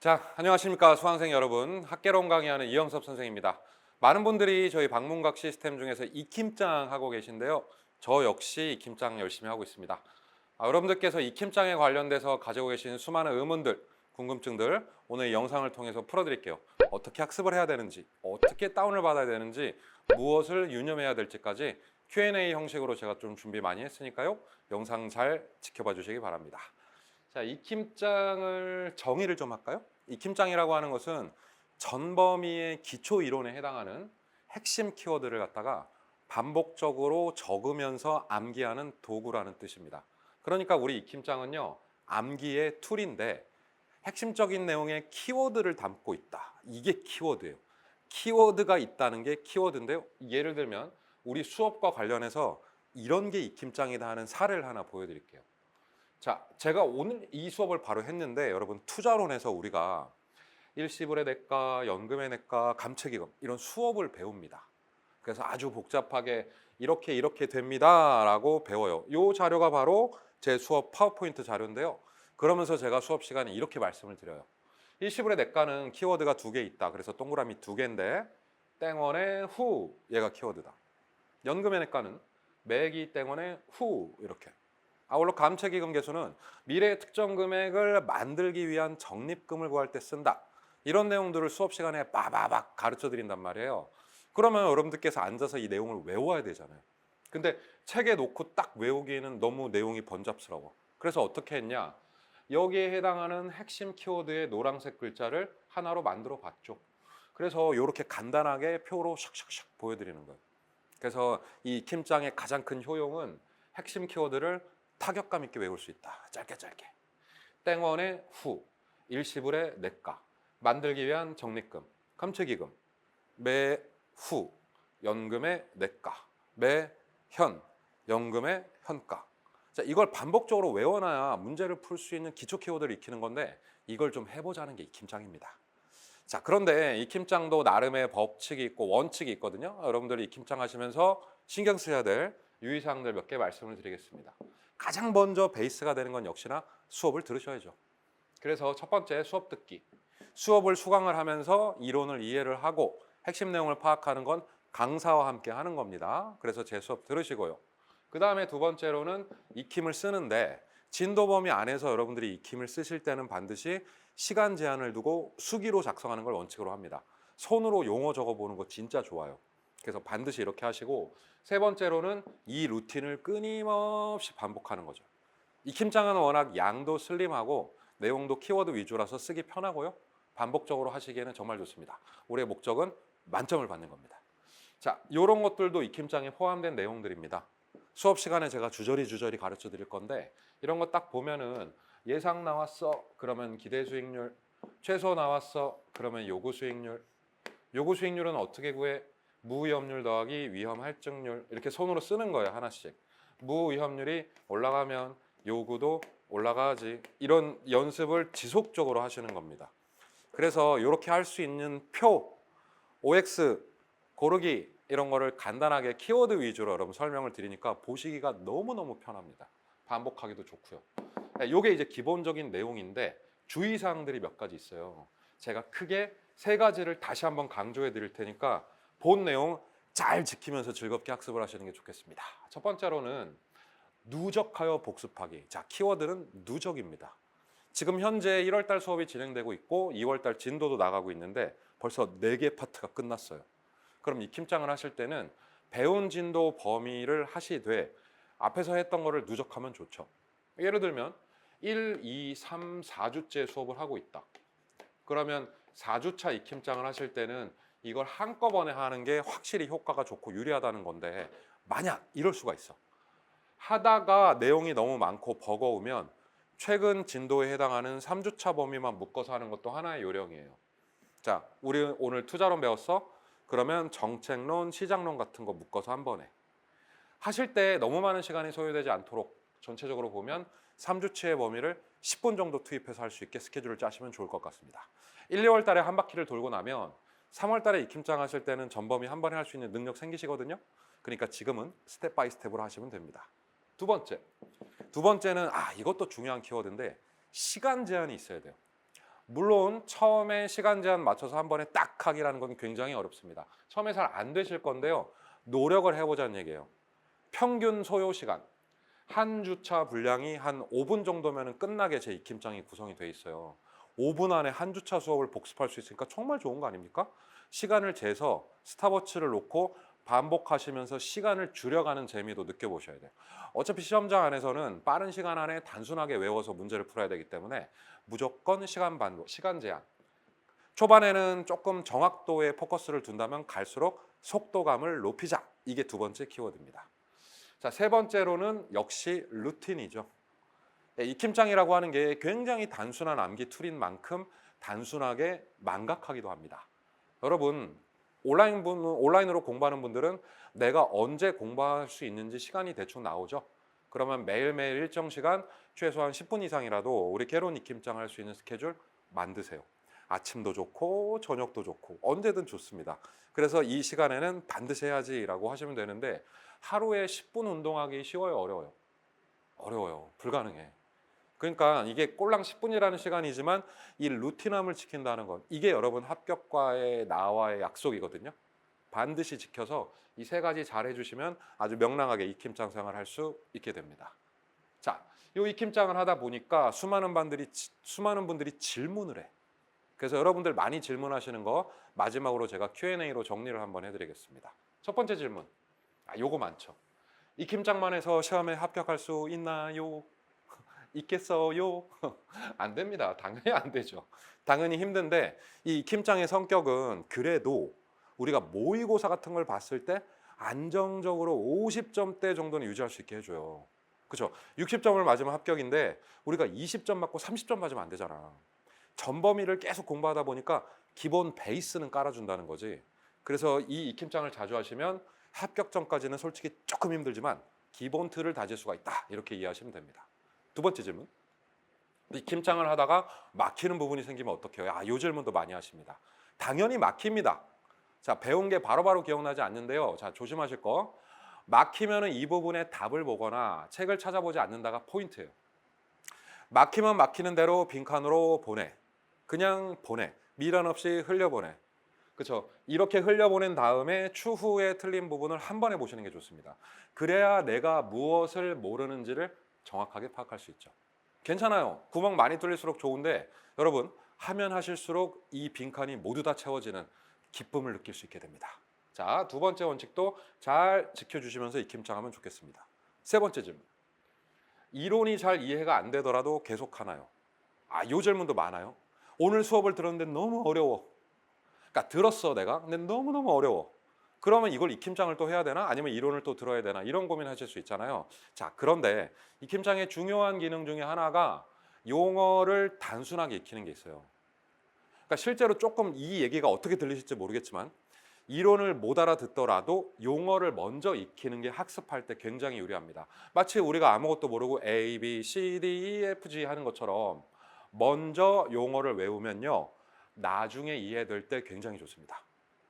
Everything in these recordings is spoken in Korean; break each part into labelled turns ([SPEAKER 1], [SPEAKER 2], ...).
[SPEAKER 1] 자, 안녕하십니까 수강생 여러분. 학개론 강의하는 이영섭 선생입니다. 많은 분들이 저희 방문각 시스템 중에서 익힘장 하고 계신데요. 저 역시 익힘장 열심히 하고 있습니다. 여러분들께서 익힘장에 관련돼서 가지고 계신 수많은 의문들, 궁금증들 오늘 이 영상을 통해서 풀어드릴게요. 어떻게 학습을 해야 되는지, 어떻게 다운을 받아야 되는지, 무엇을 유념해야 될지까지 Q&A 형식으로 제가 좀 준비 많이 했으니까요. 영상 잘 지켜봐 주시기 바랍니다. 자, 익힘장을 정의를 좀 할까요? 익힘장이라고 하는 것은 전범위의 기초 이론에 해당하는 핵심 키워드를 갖다가 반복적으로 적으면서 암기하는 도구라는 뜻입니다. 그러니까 우리 익힘장은요, 암기의 툴인데 핵심적인 내용의 키워드를 담고 있다. 이게 키워드예요. 키워드가 있다는 게 키워드인데요. 예를 들면 우리 수업과 관련해서 이런 게 익힘장이다 하는 사례를 하나 보여드릴게요. 자, 제가 오늘 이 수업을 바로 했는데 여러분 투자론에서 우리가 일시불의 냇가, 연금의 냇가, 감채기금 이런 수업을 배웁니다. 그래서 아주 복잡하게 이렇게 됩니다라고 배워요. 이 자료가 바로 제 수업 파워포인트 자료인데요. 그러면서 제가 수업 시간에 이렇게 말씀을 드려요. 일시불의 냇가는 키워드가 두 개 있다. 그래서 동그라미 두 개인데 땡원의 후 얘가 키워드다. 연금의 냇가는 매기 땡원의 후 이렇게. 아울러 감채기금 계수는 미래의 특정 금액을 만들기 위한 적립금을 구할 때 쓴다. 이런 내용들을 수업 시간에 빠바박 가르쳐 드린단 말이에요. 그러면 여러분들께서 앉아서 이 내용을 외워야 되잖아요. 근데 책에 놓고 딱 외우기에는 너무 내용이 번잡스러워. 그래서 어떻게 했냐? 여기에 해당하는 핵심 키워드의 노란색 글자를 하나로 만들어 봤죠. 그래서 이렇게 간단하게 표로 샥샥샥 보여드리는 거예요. 그래서 이 킴장의 가장 큰 효용은 핵심 키워드를 타격감 있게 외울 수 있다. 짧게. 땡원의 후, 일시불의 냇가, 만들기 위한 적립금, 감채기금, 매후, 연금의 냇가, 매현, 연금의 현가. 자, 이걸 반복적으로 외워놔야 문제를 풀 수 있는 기초 키워드를 익히는 건데 이걸 좀 해보자는 게 익힘장입니다. 자, 그런데 익힘장도 나름의 법칙이 있고 원칙이 있거든요. 여러분들이 익힘장 하시면서 신경 써야 될 유의사항들 몇 개 말씀을 드리겠습니다. 가장 먼저 베이스가 되는 건 역시나 수업을 들으셔야죠. 그래서 첫 번째 수업 듣기. 수업을 수강을 하면서 이론을 이해를 하고 핵심 내용을 파악하는 건 강사와 함께 하는 겁니다. 그래서 제 수업 들으시고요. 그 다음에 두 번째로는 익힘을 쓰는데 진도 범위 안에서 여러분들이 익힘을 쓰실 때는 반드시 시간 제한을 두고 수기로 작성하는 걸 원칙으로 합니다. 손으로 용어 적어보는 거 진짜 좋아요. 그래서 반드시 이렇게 하시고 세 번째로는 이 루틴을 끊임없이 반복하는 거죠. 익힘장은 워낙 양도 슬림하고 내용도 키워드 위주라서 쓰기 편하고요. 반복적으로 하시기에는 정말 좋습니다. 우리의 목적은 만점을 받는 겁니다. 자, 이런 것들도 익힘장에 포함된 내용들입니다. 수업 시간에 제가 주저리 가르쳐 드릴 건데 이런 거 딱 보면은 예상 나왔어 그러면 기대 수익률, 최소 나왔어 그러면 요구 수익률, 요구 수익률은 어떻게 구해? 무위험률 더하기 위험 할증률 이렇게 손으로 쓰는 거예요 하나씩. 무위험률이 올라가면 요구도 올라가지. 이런 연습을 지속적으로 하시는 겁니다. 그래서 이렇게 할 수 있는 표, OX, 고르기 이런 거를 간단하게 키워드 위주로 여러분 설명을 드리니까 보시기가 너무너무 편합니다. 반복하기도 좋고요. 이게 이제 기본적인 내용인데 주의사항들이 몇 가지 있어요. 제가 크게 세 가지를 다시 한번 강조해 드릴 테니까 본 내용 잘 지키면서 즐겁게 학습을 하시는 게 좋겠습니다. 첫 번째로는 누적하여 복습하기. 자, 키워드는 누적입니다. 지금 현재 1월달 수업이 진행되고 있고 2월달 진도도 나가고 있는데 벌써 4개 파트가 끝났어요. 그럼 익힘장을 하실 때는 배운 진도 범위를 하시되 앞에서 했던 거를 누적하면 좋죠. 예를 들면 1, 2, 3, 4주째 수업을 하고 있다. 그러면 4주차 익힘장을 하실 때는 이걸 한꺼번에 하는 게 확실히 효과가 좋고 유리하다는 건데 만약 이럴 수가 있어. 하다가 내용이 너무 많고 버거우면 최근 진도에 해당하는 3주차 범위만 묶어서 하는 것도 하나의 요령이에요. 자, 우리 오늘 투자론 배웠어? 그러면 정책론, 시장론 같은 거 묶어서 한 번에. 하실 때 너무 많은 시간이 소요되지 않도록 전체적으로 보면 3주치의 범위를 10분 정도 투입해서 할 수 있게 스케줄을 짜시면 좋을 것 같습니다. 1, 2월 달에 한 바퀴를 돌고 나면 3월 달에 익힘장 하실 때는 전범위 한 번에 할 수 있는 능력 생기시거든요. 그러니까 지금은 스텝 바이 스텝으로 하시면 됩니다. 두 번째는 이것도 중요한 키워드인데 시간 제한이 있어야 돼요. 물론 처음에 시간 제한 맞춰서 한 번에 딱 하기라는 건 굉장히 어렵습니다. 처음에 잘 안 되실 건데요. 노력을 해보자는 얘기예요. 평균 소요 시간. 한 주차 분량이 한 5분 정도면 끝나게 제 익힘장이 구성이 돼 있어요. 5분 안에 한 주차 수업을 복습할 수 있으니까 정말 좋은 거 아닙니까? 시간을 재서 스탑워치를 놓고 반복하시면서 시간을 줄여가는 재미도 느껴보셔야 돼요. 어차피 시험장 안에서는 빠른 시간 안에 단순하게 외워서 문제를 풀어야 되기 때문에 무조건 시간 반복, 시간 제한. 초반에는 조금 정확도에 포커스를 둔다면 갈수록 속도감을 높이자. 이게 두 번째 키워드입니다. 자, 세 번째로는 역시 루틴이죠. 익힘장이라고 하는 게 굉장히 단순한 암기 툴인 만큼 단순하게 망각하기도 합니다. 여러분, 온라인으로 공부하는 분들은 내가 언제 공부할 수 있는지 시간이 대충 나오죠. 그러면 매일매일 일정 시간 최소한 10분 이상이라도 우리 개론 익힘장 할 수 있는 스케줄 만드세요. 아침도 좋고 저녁도 좋고 언제든 좋습니다. 그래서 이 시간에는 반드시 해야지라고 하시면 되는데 하루에 10분 운동하기 쉬워요, 어려워요? 어려워요. 불가능해. 그러니까 이게 꼴랑 10분이라는 시간이지만 이 루틴함을 지킨다는 것, 이게 여러분 합격과의 나와의 약속이거든요. 반드시 지켜서 이 세 가지 잘 해주시면 아주 명랑하게 익힘장 생활할 수 있게 됩니다. 자, 이 익힘장을 하다 보니까 수많은 분들이 질문을 해. 그래서 여러분들 많이 질문하시는 거 마지막으로 제가 Q&A로 정리를 한번 해드리겠습니다. 첫 번째 질문, 요거 많죠. 익힘장만 해서 시험에 합격할 수 있나요? 있겠어요? 안 됩니다. 당연히 안 되죠. 당연히 힘든데 이 익힘장의 성격은 그래도 우리가 모의고사 같은 걸 봤을 때 안정적으로 50점대 정도는 유지할 수 있게 해줘요. 그렇죠? 60점을 맞으면 합격인데 우리가 20점 맞고 30점 맞으면 안 되잖아. 전범위를 계속 공부하다 보니까 기본 베이스는 깔아준다는 거지. 그래서 이 익힘장을 자주 하시면 합격점까지는 솔직히 조금 힘들지만 기본 틀을 다질 수가 있다. 이렇게 이해하시면 됩니다. 두 번째 질문. 익힘장을 하다가 막히는 부분이 생기면 어떻게 해요? 이 질문도 많이 하십니다. 당연히 막힙니다. 자, 배운 게 바로바로 기억나지 않는데요. 자, 조심하실 거. 막히면은 이 부분에 답을 보거나 책을 찾아보지 않는다가 포인트예요. 막히면 막히는 대로 빈칸으로 보내. 그냥 보내. 미련 없이 흘려보내. 그렇죠? 이렇게 흘려보낸 다음에 추후에 틀린 부분을 한 번에 보시는 게 좋습니다. 그래야 내가 무엇을 모르는지를 정확하게 파악할 수 있죠. 괜찮아요. 구멍 많이 뚫릴수록 좋은데 여러분 하면 하실수록 이 빈칸이 모두 다 채워지는 기쁨을 느낄 수 있게 됩니다. 자, 두 번째 원칙도 잘 지켜주시면서 익힘장하면 좋겠습니다. 세 번째 질문. 이론이 잘 이해가 안 되더라도 계속 하나요? 요 질문도 많아요. 오늘 수업을 들었는데 너무 어려워. 그러니까 들었어 내가. 근데 너무너무 어려워. 그러면 이걸 익힘장을 또 해야 되나? 아니면 이론을 또 들어야 되나? 이런 고민하실 수 있잖아요. 자, 그런데 익힘장의 중요한 기능 중에 하나가 용어를 단순하게 익히는 게 있어요. 그러니까 실제로 조금 이 얘기가 어떻게 들리실지 모르겠지만 이론을 못 알아듣더라도 용어를 먼저 익히는 게 학습할 때 굉장히 유리합니다. 마치 우리가 아무것도 모르고 A, B, C, D, E, F, G 하는 것처럼 먼저 용어를 외우면요. 나중에 이해될 때 굉장히 좋습니다.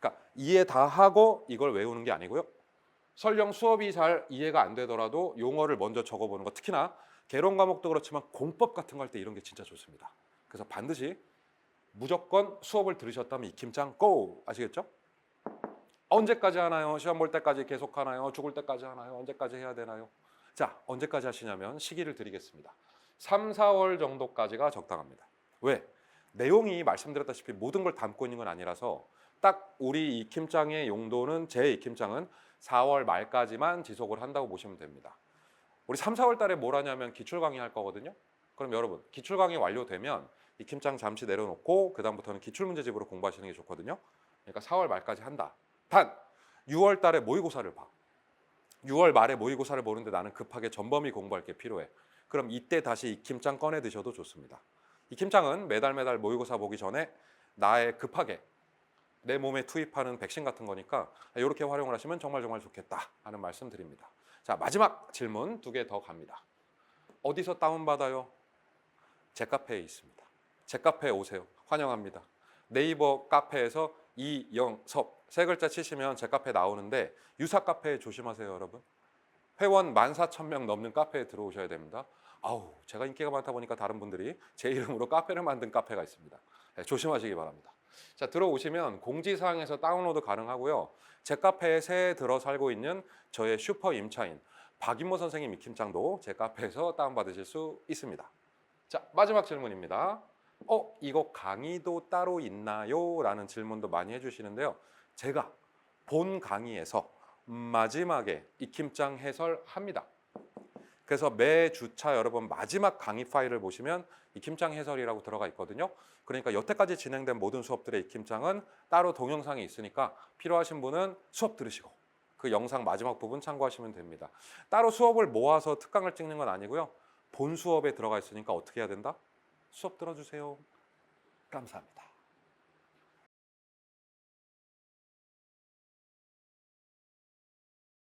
[SPEAKER 1] 그러니까 이해 다 하고 이걸 외우는 게 아니고요. 설령 수업이 잘 이해가 안 되더라도 용어를 먼저 적어보는 거, 특히나 개론 과목도 그렇지만 공법 같은 거 할 때 이런 게 진짜 좋습니다. 그래서 반드시 무조건 수업을 들으셨다면 익힘장 고! 아시겠죠? 언제까지 하나요? 시험 볼 때까지 계속 하나요? 죽을 때까지 하나요? 언제까지 해야 되나요? 자, 언제까지 하시냐면 시기를 드리겠습니다. 3, 4월 정도까지가 적당합니다. 왜? 내용이 말씀드렸다시피 모든 걸 담고 있는 건 아니라서 딱 우리 익힘장의 용도는 제 익힘장은 4월 말까지만 지속을 한다고 보시면 됩니다. 우리 3, 4월 달에 뭘 하냐면 기출 강의 할 거거든요. 그럼 여러분 기출 강의 완료되면 익힘장 잠시 내려놓고 그 다음부터는 기출문제집으로 공부하시는 게 좋거든요. 그러니까 4월 말까지 한다. 단 6월 달에 모의고사를 봐. 6월 말에 모의고사를 보는데 나는 급하게 전범위 공부할 게 필요해. 그럼 이때 다시 익힘장 꺼내 드셔도 좋습니다. 익힘장은 매달 모의고사 보기 전에 나의 급하게 내 몸에 투입하는 백신 같은 거니까 이렇게 활용을 하시면 정말 좋겠다 하는 말씀 드립니다. 자, 마지막 질문 2개 더 갑니다. 어디서 다운받아요? 제 카페에 있습니다. 제 카페에 오세요. 환영합니다. 네이버 카페에서 이영섭 세 글자 치시면 제 카페 나오는데 유사 카페 조심하세요, 여러분. 회원 14,000명 넘는 카페에 들어오셔야 됩니다. 아우, 제가 인기가 많다 보니까 다른 분들이 제 이름으로 카페를 만든 카페가 있습니다. 네, 조심하시기 바랍니다. 자, 들어오시면 공지사항에서 다운로드 가능하고요. 제 카페에 새해 들어 살고 있는 저의 슈퍼 임차인 박인모 선생님 익힘장도 제 카페에서 다운받으실 수 있습니다. 자, 마지막 질문입니다. 이거 강의도 따로 있나요? 라는 질문도 많이 해주시는데요. 제가 본 강의에서 마지막에 익힘장 해설합니다. 그래서 매 주차 여러분 마지막 강의 파일을 보시면 익힘장 해설이라고 들어가 있거든요. 그러니까 여태까지 진행된 모든 수업들의 익힘장은 따로 동영상이 있으니까 필요하신 분은 수업 들으시고 그 영상 마지막 부분 참고하시면 됩니다. 따로 수업을 모아서 특강을 찍는 건 아니고요. 본 수업에 들어가 있으니까 어떻게 해야 된다? 수업 들어주세요. 감사합니다.